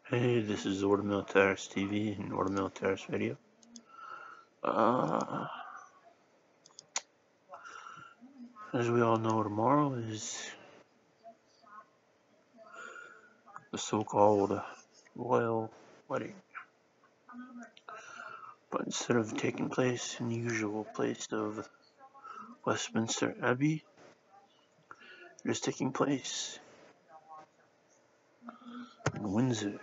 Hey, this is Ordo Militaris TV and Ordo Militaris video. As we all know, tomorrow is the so-called royal wedding. But instead of taking place in the usual place of Westminster Abbey, it is taking place in Windsor.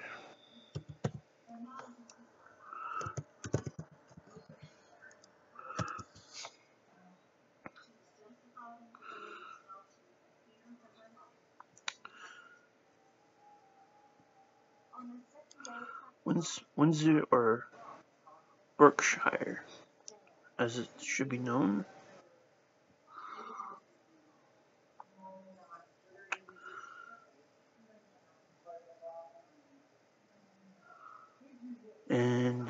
Windsor, or Berkshire, as it should be known, and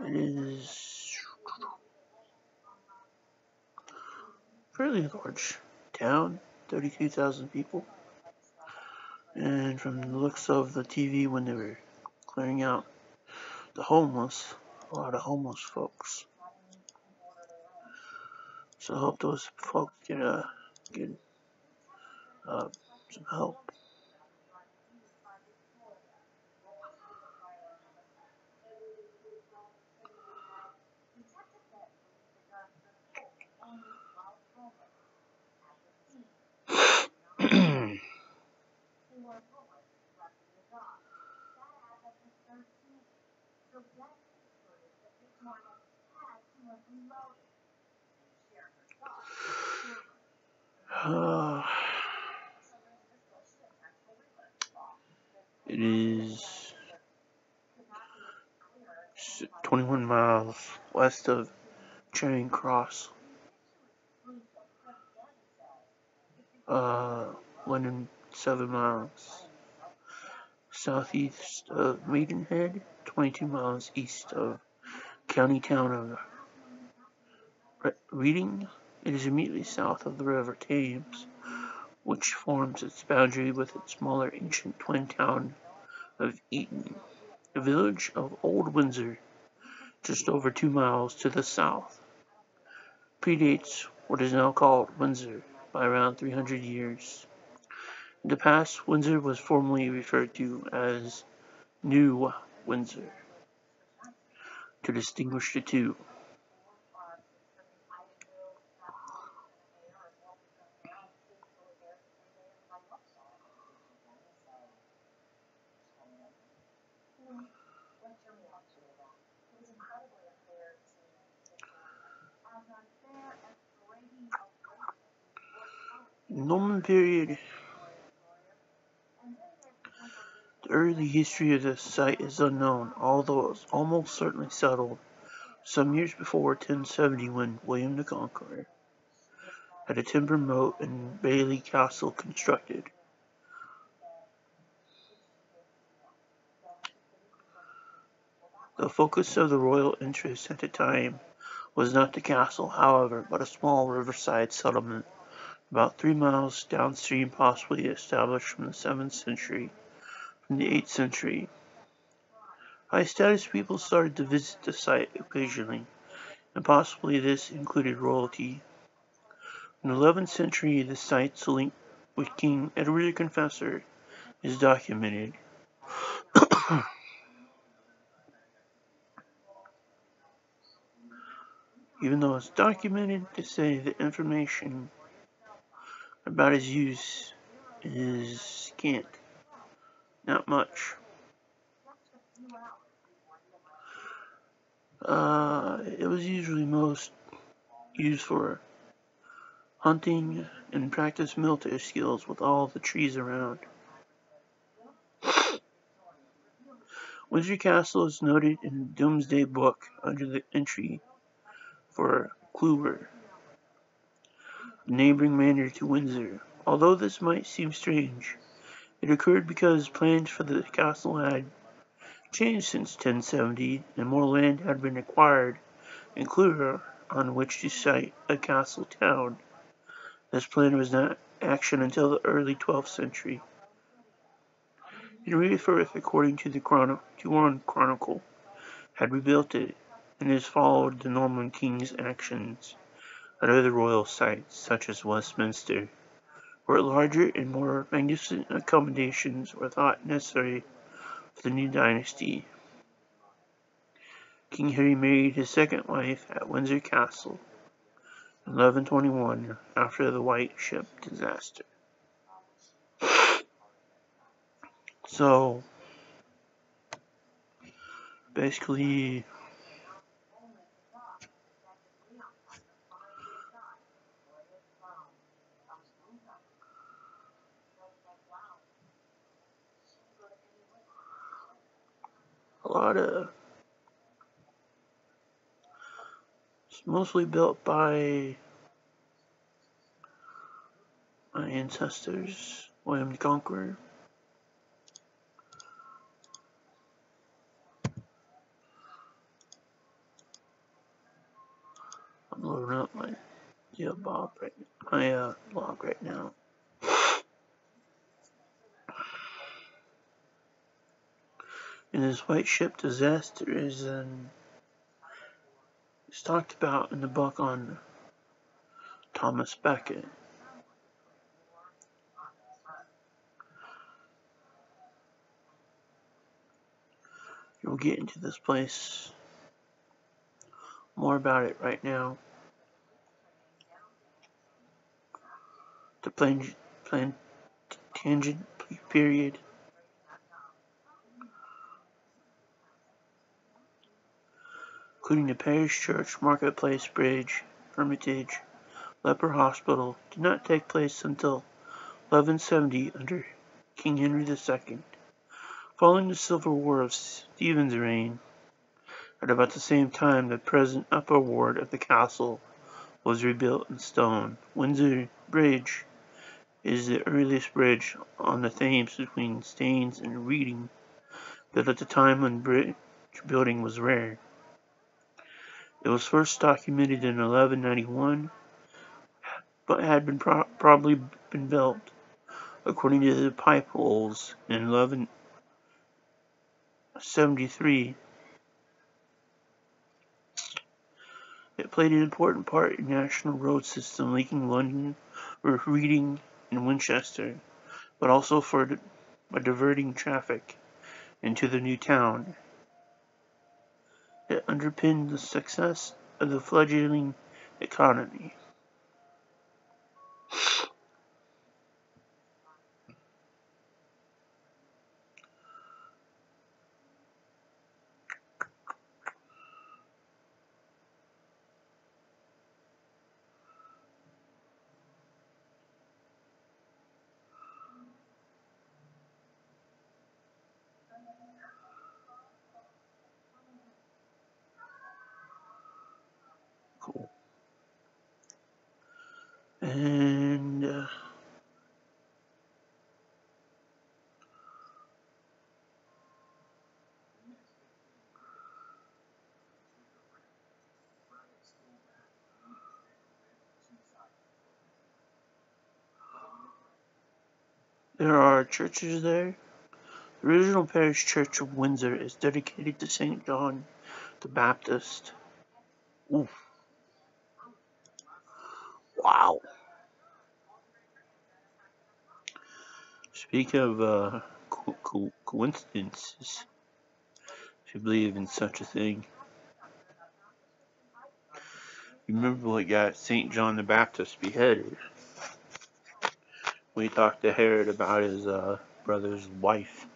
it is a fairly large town, 32,000 people. And from the looks of the TV when they were clearing out the homeless, a lot of homeless folks. So I hope those folks get some help. It is 21 miles west of Charing Cross, London 7 miles southeast of Maidenhead, 22 miles east of county town of Reading. It is immediately south of the River Thames, which forms its boundary with its smaller ancient twin town of Eton. The village of Old Windsor, just over 2 miles to the south, predates what is now called Windsor by around 300 years. In the past, Windsor was formerly referred to as New Windsor to distinguish the two. Norman period. The early history of this site is unknown, although it was almost certainly settled some years before 1070 when William the Conqueror had a timber moat and Bailey Castle constructed. The focus of the royal interest at the time was not the castle, however, but a small riverside settlement about 3 miles downstream, possibly established from the 7th century. From the 8th century, high-status people started to visit the site occasionally, and possibly this included royalty. In the 11th century, the site's link with King Edward the Confessor is documented. Even though it's documented, to say the information about his use is scant. Not much. It was usually most used for hunting and practice military skills with all the trees around. Windsor Castle is noted in the Doomsday Book under the entry for Clewer, the neighbouring manor to Windsor. Although this might seem strange, it occurred because plans for the castle had changed since 1070 and more land had been acquired in Clewer on which to site a castle town. This plan was not action until the early 12th century. Henry I, according to the chronicle, had rebuilt it, and has followed the Norman king's actions at other royal sites, such as Westminster, where larger and more magnificent accommodations were thought necessary for the new dynasty. King Henry married his second wife at Windsor Castle in 1121 after the White Ship disaster. So, basically, a lot of, it's mostly built by my ancestors, William the Conqueror. I'm loading up my blog right now. In this White Ship disaster is talked about in the book on Thomas Becket. You'll get into this place more about it right now. The Plantagenet period. Including the parish church, marketplace, bridge, hermitage, leper hospital, did not take place until 1170 under King Henry II. Following the Civil War of Stephen's reign, at about the same time the present upper ward of the castle was rebuilt in stone. Windsor Bridge is the earliest bridge on the Thames between Staines and Reading, built at the time when bridge building was rare. It was first documented in 1191, but had been probably been built, according to the pipe holes, in 1173. It played an important part in the national road system linking London, Reading, and Winchester, but also for diverting traffic into the new town. It underpinned the success of the fledgling economy. Cool. And there are churches there. The original parish church of Windsor is dedicated to St. John the Baptist. Oof. Wow. Speak of coincidences, if you believe in such a thing. You remember what got St. John the Baptist beheaded? We talked to Herod about his brother's wife.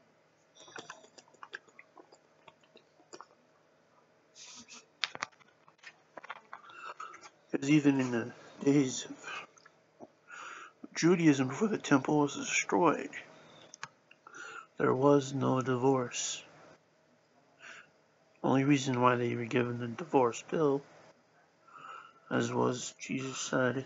Because even in the days of Judaism before the temple was destroyed, there was no divorce. Only reason why they were given the divorce bill, as was Jesus said.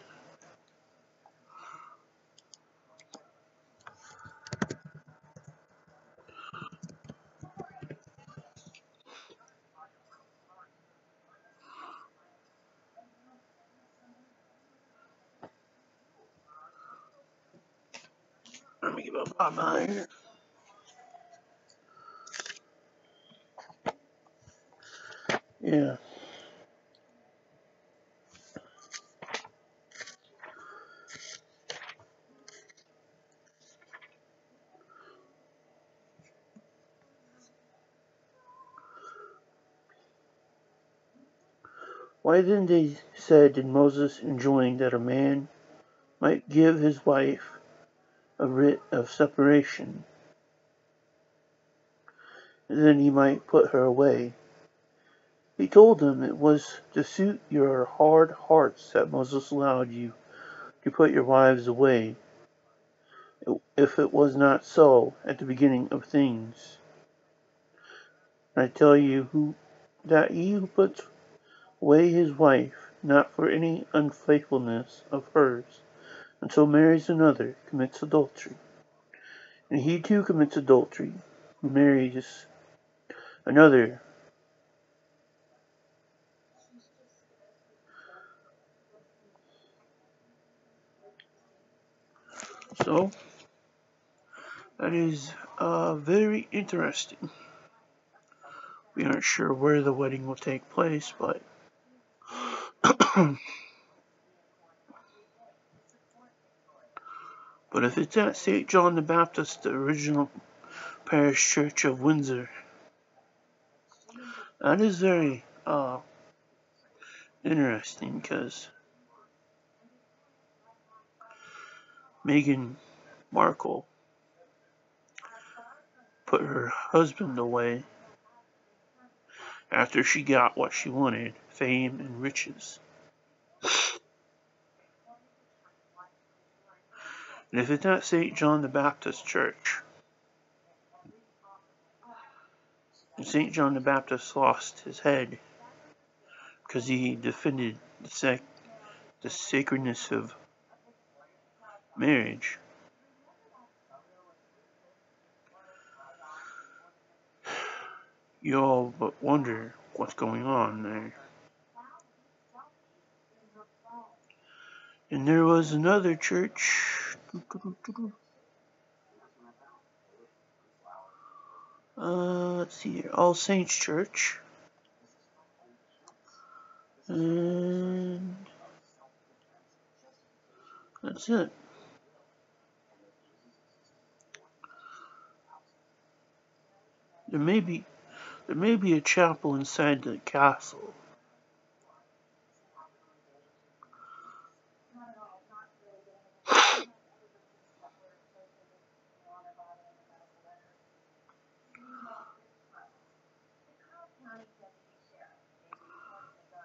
give up my mind. Yeah. Why then, they said, did Moses enjoin that a man might give his wife a writ of separation, and then he might put her away? He told them it was to suit your hard hearts that Moses allowed you to put your wives away, if it was not so at the beginning of things. And I tell you that he who puts away his wife, not for any unfaithfulness of hers, and so marries another, commits adultery. And he too commits adultery who marries another. So, that is very interesting. We aren't sure where the wedding will take place, but but if it's at St. John the Baptist, the original parish church of Windsor, that is very interesting, because Meghan Markle put her husband away after she got what she wanted, fame and riches. And if it's not St. John the Baptist Church, and St. John the Baptist lost his head because he defended the sacredness of marriage. You all but wonder what's going on there. And there was another church. Let's see here. All Saints Church. And that's it. There may be a chapel inside the castle.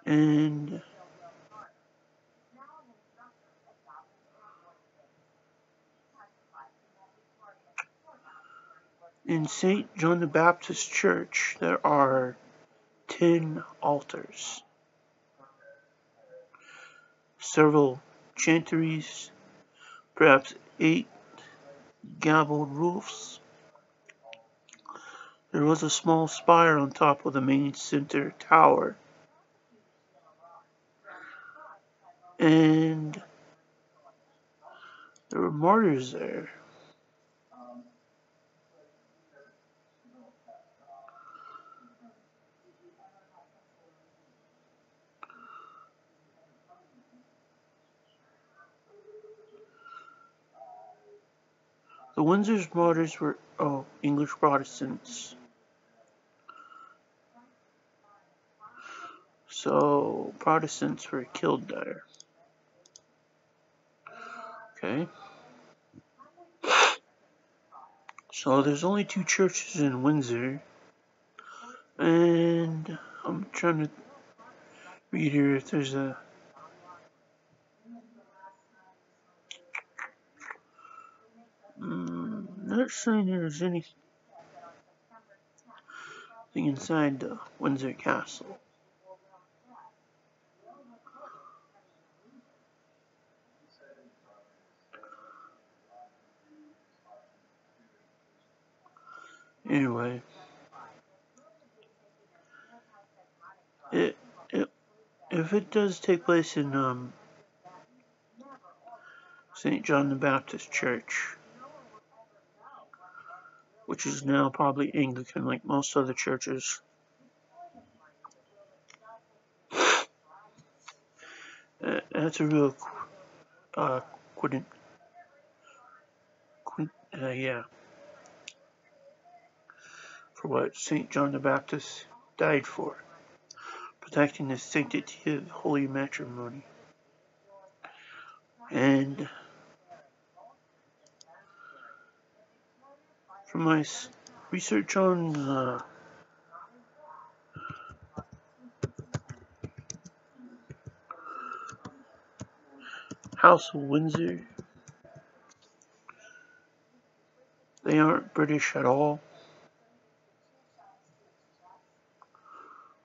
And in St. John the Baptist Church, there are 10 altars, several chantries, perhaps 8 gabled roofs. There was a small spire on top of the main center tower. And there were martyrs there. The Windsor martyrs were English Protestants. So Protestants were killed there. Okay. So there's only 2 churches in Windsor. And I'm trying to read here if there's a... not saying there's anything inside the Windsor Castle. Anyway, if it does take place in St. John the Baptist Church, which is now probably Anglican like most other churches. That's a real yeah, for what St. John the Baptist died for, protecting the sanctity of holy matrimony. And from my research on House of Windsor, they aren't British at all,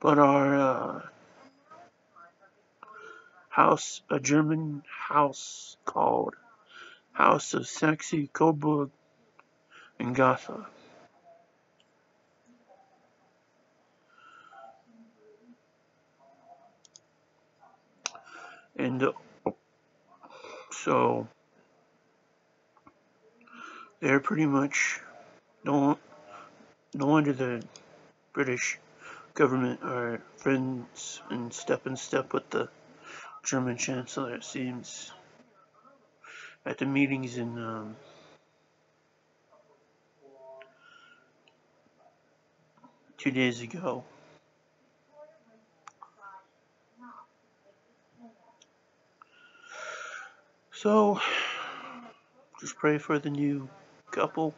but are a German house called House of Saxe-Coburg and Gotha. And so they're pretty much no wonder the British government are friends and step in step with the German Chancellor, it seems, at the meetings in 2 days ago. So, just pray for the new couple.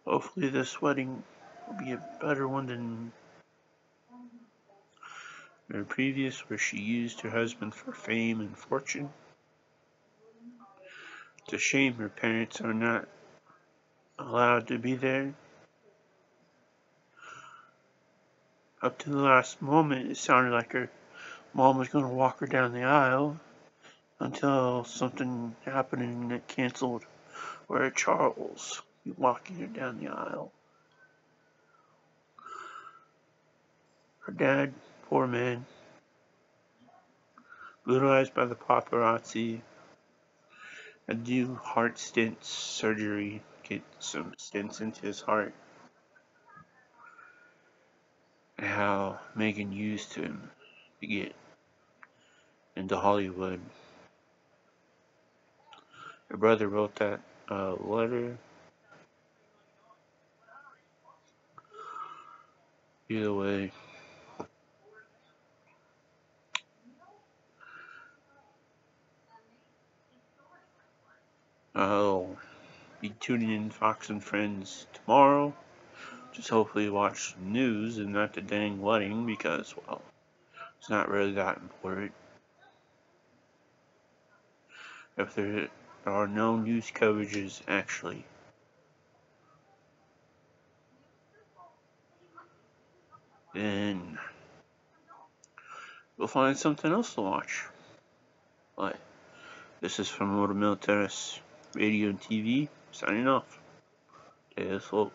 Hopefully this wedding will be a better one than her previous, where she used her husband for fame and fortune. It's a shame her parents are not allowed to be there. Up to the last moment, it sounded like her mom was going to walk her down the aisle until something happened and it canceled, where Charles be walking her down the aisle. Her dad, poor man, brutalized by the paparazzi, had to do heart stents surgery, get some stents into his heart. And how Megan used him to get into Hollywood. Her brother wrote that letter. Either way, I'll be tuning in Fox and Friends tomorrow. Just hopefully watch the news and not the dang wedding, because, well, it's not really that important. If there are no news coverages, actually, then we'll find something else to watch. But this is from Ordo Militaris Radio and TV, signing off. Stay afloat.